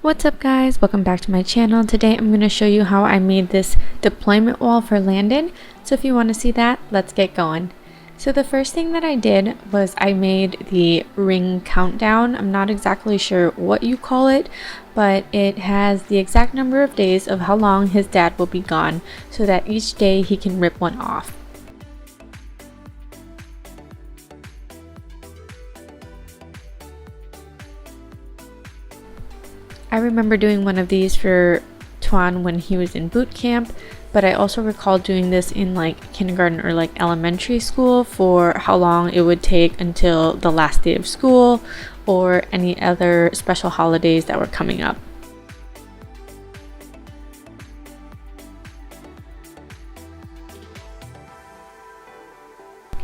What's up guys, welcome back to my channel. Today I'm going to show you how I made this deployment wall for Landon. So if you want to see that, let's get going. So the first thing that I did was I made the ring countdown. I'm not exactly sure what you call it, but it has the exact number of days of how long his dad will be gone so that each day he can rip one off. I remember doing one of these for Tuan when he was in boot camp, but I also recall doing this in like kindergarten or like elementary school for how long it would take until the last day of school or any other special holidays that were coming up.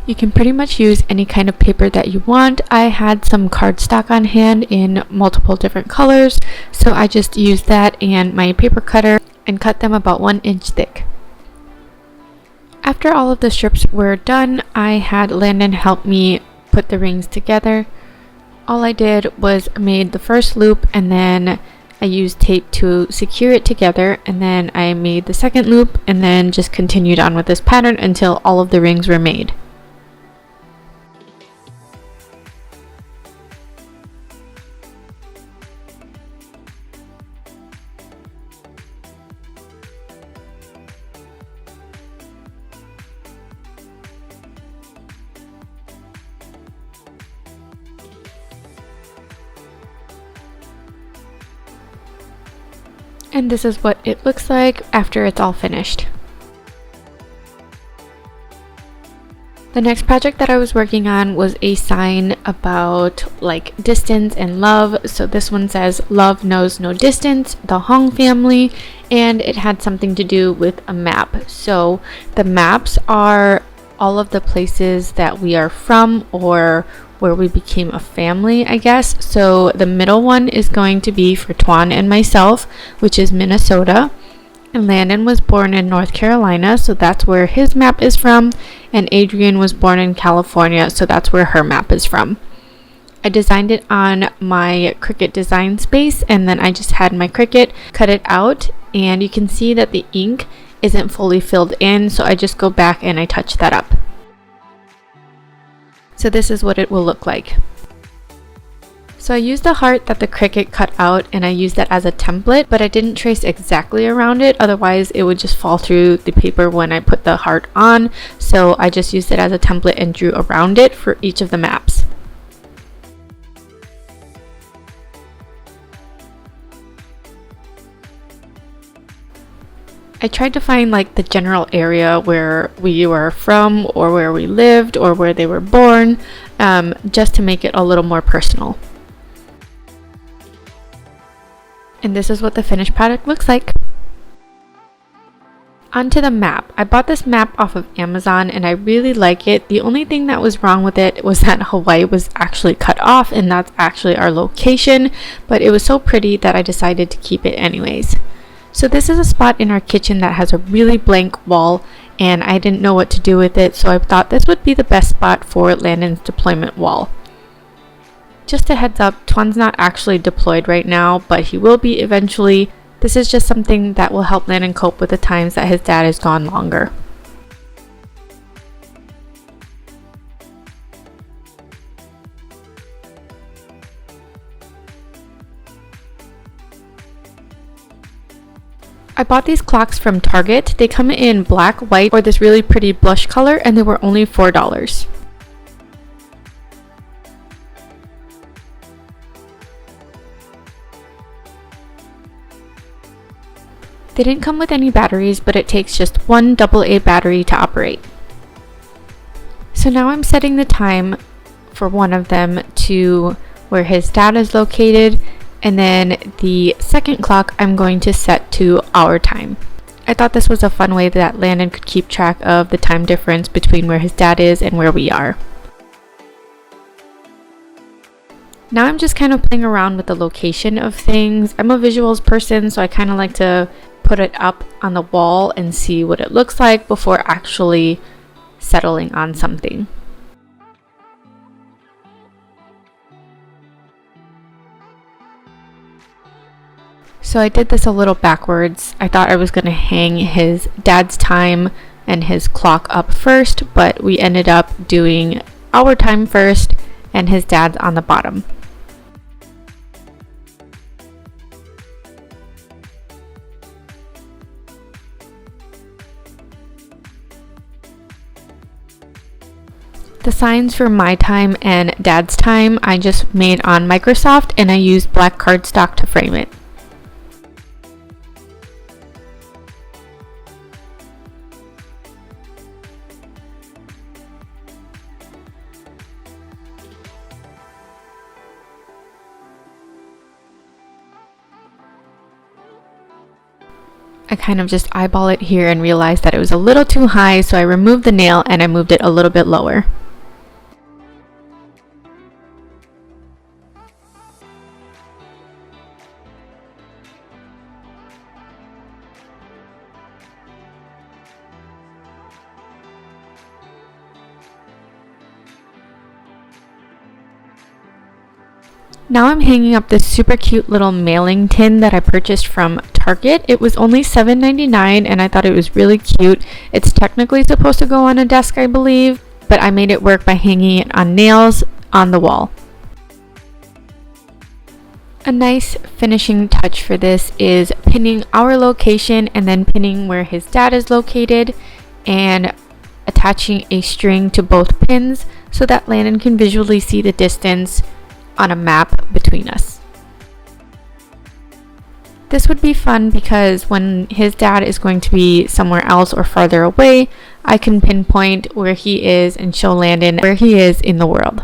You can pretty much use any kind of paper that you want. I had some cardstock on hand in multiple different colors, so I just used that and my paper cutter and cut them about 1 inch thick. After all of the strips were done, I had Landon help me put the rings together. All I did was made the first loop and then I used tape to secure it together, and then I made the second loop and then just continued on with this pattern until all of the rings were made. And this is what it looks like after it's all finished. The next project that I was working on was a sign about like distance and love. So this one says love knows no distance, the Hong family, and it had something to do with a map. So the maps are all of the places that we are from or where we became a family, I guess. So the middle one is going to be for Tuan and myself, which is Minnesota. And Landon was born in North Carolina, so that's where his map is from. And Adrienne was born in California, so that's where her map is from. I designed it on my Cricut design space, and then I just had my Cricut cut it out. And you can see that the ink isn't fully filled in, so I just go back and I touch that up. So this is what it will look like. So I used the heart that the Cricut cut out and I used that as a template, but I didn't trace exactly around it, otherwise it would just fall through the paper when I put the heart on. So I just used it as a template and drew around it for each of the maps. I tried to find like the general area where we were from or where we lived or where they were born, just to make it a little more personal. And this is what the finished product looks like. Onto the map. I bought this map off of Amazon and I really like it. The only thing that was wrong with it was that Hawaii was actually cut off, and that's actually our location, but it was so pretty that I decided to keep it anyways. So this is a spot in our kitchen that has a really blank wall, and I didn't know what to do with it, so I thought this would be the best spot for Landon's deployment wall. Just a heads up, Tuan's not actually deployed right now, but he will be eventually. This is just something that will help Landon cope with the times that his dad is gone longer. I bought these clocks from Target. They come in black, white, or this really pretty blush color, and they were only $4. They didn't come with any batteries, but it takes just one AA battery to operate. So now I'm setting the time for one of them to where his dad is located, and then the second clock I'm going to set to our time. I thought this was a fun way that Landon could keep track of the time difference between where his dad is and where we are. Now I'm just kind of playing around with the location of things. I'm a visuals person, so I kind of like to put it up on the wall and see what it looks like before actually settling on something. So I did this a little backwards. I thought I was going to hang his dad's time and his clock up first, but we ended up doing our time first and his dad's on the bottom. The signs for my time and dad's time I just made on Microsoft, and I used black cardstock to frame it. I kind of just eyeball it here and realized that it was a little too high, so I removed the nail and I moved it a little bit lower. Now I'm hanging up this super cute little mailing tin that I purchased from Target. It was only $7.99 and I thought it was really cute. It's technically supposed to go on a desk, I believe, but I made it work by hanging it on nails on the wall. A nice finishing touch for this is pinning our location and then pinning where his dad is located and attaching a string to both pins so that Landon can visually see the distance on a map between us. This would be fun because when his dad is going to be somewhere else or farther away, I can pinpoint where he is and show Landon where he is in the world.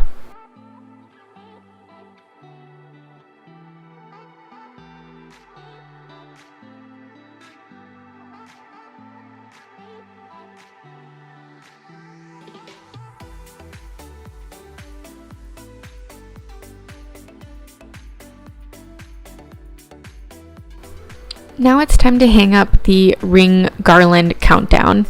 Now it's time to hang up the ring garland countdown.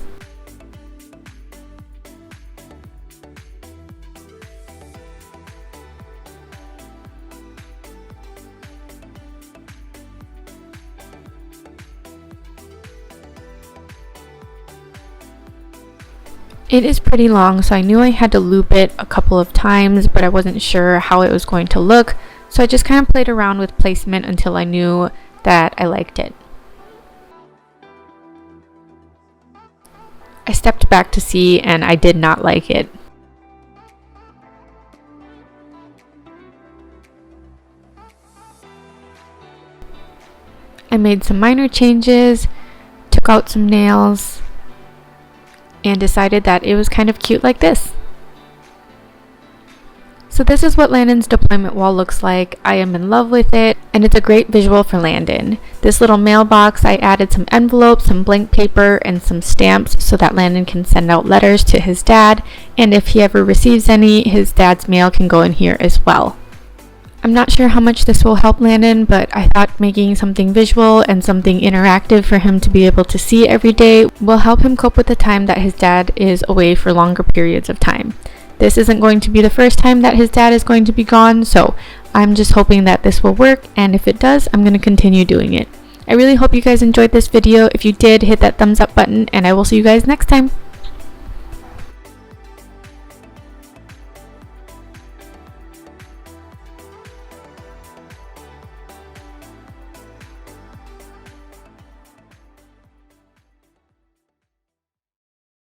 It is pretty long, so I knew I had to loop it a couple of times, but I wasn't sure how it was going to look, so I just kind of played around with placement until I knew that I liked it. I stepped back to see and I did not like it. I made some minor changes, took out some nails, and decided that it was kind of cute like this. So this is what Landon's deployment wall looks like. I am in love with it, and it's a great visual for Landon. This little mailbox, I added some envelopes, some blank paper, and some stamps so that Landon can send out letters to his dad, and if he ever receives any, his dad's mail can go in here as well. I'm not sure how much this will help Landon, but I thought making something visual and something interactive for him to be able to see every day will help him cope with the time that his dad is away for longer periods of time. This isn't going to be the first time that his dad is going to be gone, so I'm just hoping that this will work, and if it does, I'm going to continue doing it. I really hope you guys enjoyed this video. If you did, hit that thumbs up button, and I will see you guys next time.